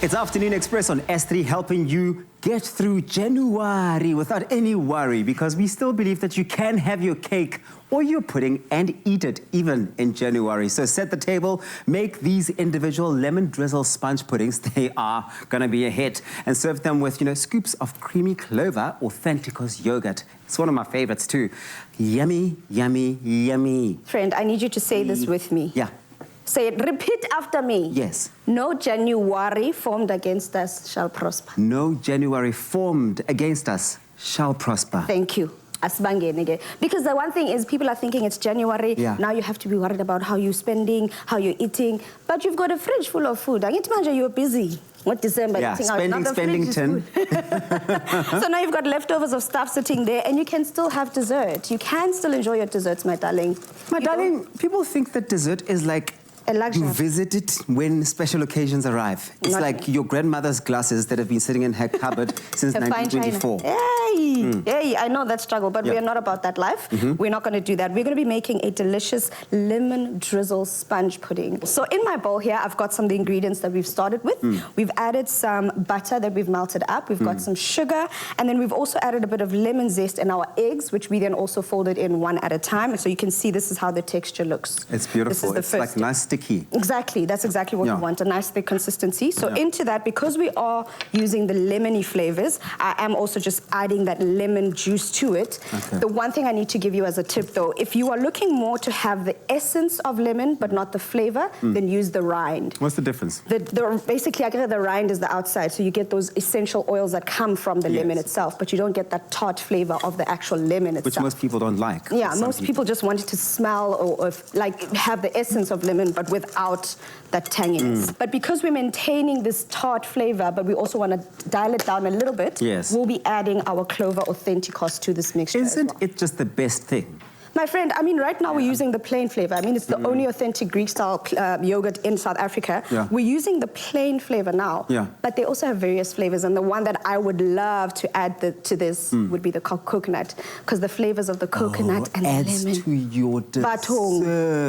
It's Afternoon Express on S3, helping you get through January without any worry, because we still believe that you can have your cake or your pudding and eat it even in January. So set the table, make these individual lemon drizzle sponge puddings. They are going to be a hit. And serve them with, scoops of creamy clover Authentikos yogurt. It's one of my favorites too. Yummy, yummy, yummy. Friend, I need you to say this with me. Yeah. Say it, repeat after me. Yes. No January formed against us shall prosper. No January formed against us shall prosper. Thank you. Asibangene. Because the one thing is, people are thinking it's January. Yeah. Now you have to be worried about how you're spending, how you're eating. But you've got a fridge full of food. I need to imagine you're busy. What December? Yeah, eating spending 10. So now you've got leftovers of stuff sitting there, and you can still have dessert. You can still enjoy your desserts, my darling. My darling, people think that dessert is like a luxury. you visit it when special occasions arrive. It's like your grandmother's glasses that have been sitting in her cupboard since 1924. Hey, I know that struggle, but we are not about that life. We're not going to do that. We're going to be making a delicious lemon drizzle sponge pudding. So in my bowl here, I've got some of the ingredients that we've started with. We've added some butter that we've melted up. We've got some sugar, and then we've also added a bit of lemon zest in our eggs, which we then also folded in one at a time. So you can see this is how the texture looks. It's beautiful. It's like nice sticky. Exactly. That's exactly what we want, a nice thick consistency. So into that, because we are using the lemony flavors, I am also just adding that lemon juice to it. The one thing I need to give you as a tip, though, if you are looking more to have the essence of lemon but not the flavor, then use the rind. What's the difference? Basically, I get the rind is the outside, so you get those essential oils that come from the lemon itself, but you don't get that tart flavor of the actual lemon itself. Which most people don't like. Yeah, most people just want it to smell or like have the essence of lemon, but without that tanginess. But because we're maintaining this tart flavor, but we also want to dial it down a little bit, we'll be adding our clover Authentikos to this mixture. Isn't it just the best thing? My friend, I mean, right now we're using the plain flavor. I mean, it's the only authentic Greek-style yogurt in South Africa. We're using the plain flavor now, but they also have various flavors, and the one that I would love to add to this would be the coconut, because the flavors of the coconut and the lemon. Adds to your dessert.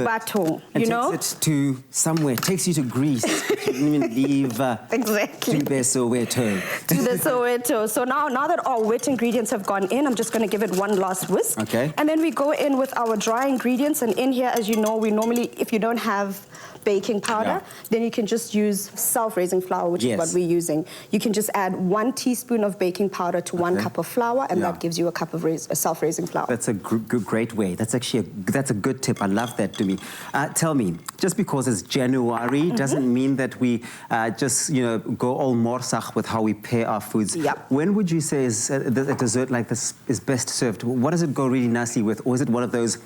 Batong, and takes it to somewhere. Takes you to Greece. You didn't even leave exactly. to the Soweto. To the Soweto. So now that our wet ingredients have gone in, I'm just going to give it one last whisk. Okay. And then we go in with our dry ingredients, and in here, as you know, we normally, if you don't have baking powder, then you can just use self-raising flour, which is what we're using. You can just add 1 teaspoon of baking powder to 1 cup of flour, and that gives you a cup of self-raising flour. That's a great way. That's actually that's a good tip. I love that, Dumi. Tell me, just because it's January doesn't mean that we just go all morsach with how we pair our foods. When would you say is a dessert like this is best served? What does it go really nicely with, or is it one of those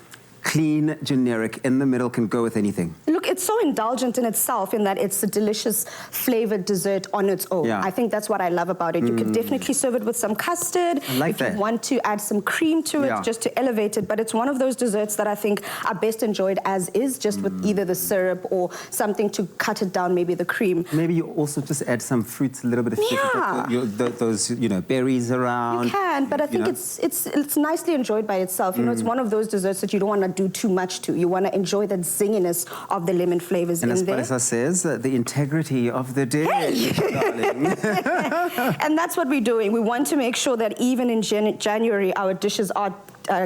clean, generic, in the middle, can go with anything? Look, it's so indulgent in itself in that it's a delicious flavored dessert on its own. I think that's what I love about it. You could definitely serve it with some custard. I like that. If you want to add some cream to it, just to elevate it. But it's one of those desserts that I think are best enjoyed as is, just with either the syrup or something to cut it down, maybe the cream. Maybe you also just add some fruits, a little bit of those berries around. You can, but I think it's nicely enjoyed by itself. It's one of those desserts that you don't want to do too much to. You want to enjoy that zinginess of the lemon flavors in there. And as Vanessa says, the integrity of the dish, darling. And that's what we're doing. We want to make sure that even in January, our dishes are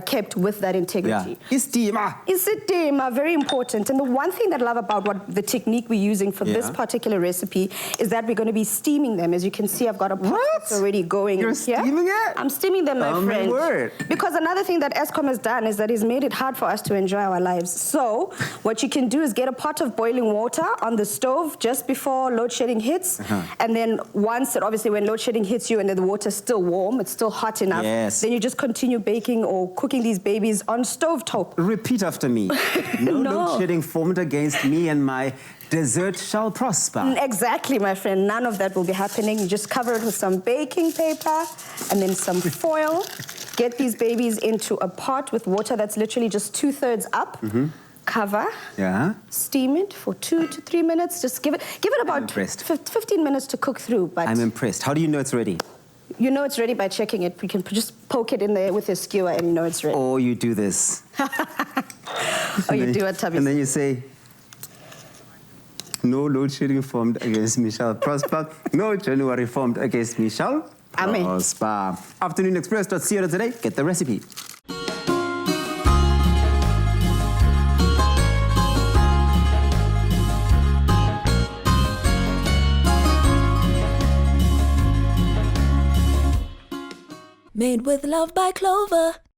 kept with that integrity. Istima, very important. And the one thing that I love about what the technique we're using for this particular recipe is that we're going to be steaming them. As you can see, I've got a pot that's already going. You're steaming it? I'm steaming them, my friend. My word. Because another thing that Eskom has done is that he's made it hard for us to enjoy our lives. So what you can do is get a pot of boiling water on the stove just before load shedding hits. And then obviously when load shedding hits you and then the water's still warm, it's still hot enough, then you just continue baking or cooking these babies on stovetop. Repeat after me. No load shedding formed against me and my dessert shall prosper. Exactly, my friend. None of that will be happening. You just cover it with some baking paper and then some foil. Get these babies into a pot with water that's literally just 2/3 up. Cover. Steam it for 2 to 3 minutes. Just give it about 15 minutes to cook through. But I'm impressed. How do you know it's ready? You know it's ready by checking it. You can just poke it in there with a skewer and you know it's ready. Or you do this. Or you do a tubby. And then you say, No load shedding formed against Michelle Prosper. No January formed against Michelle Amen. Prosper. AfternoonExpress.co today. Get the recipe. Made with love by Clover.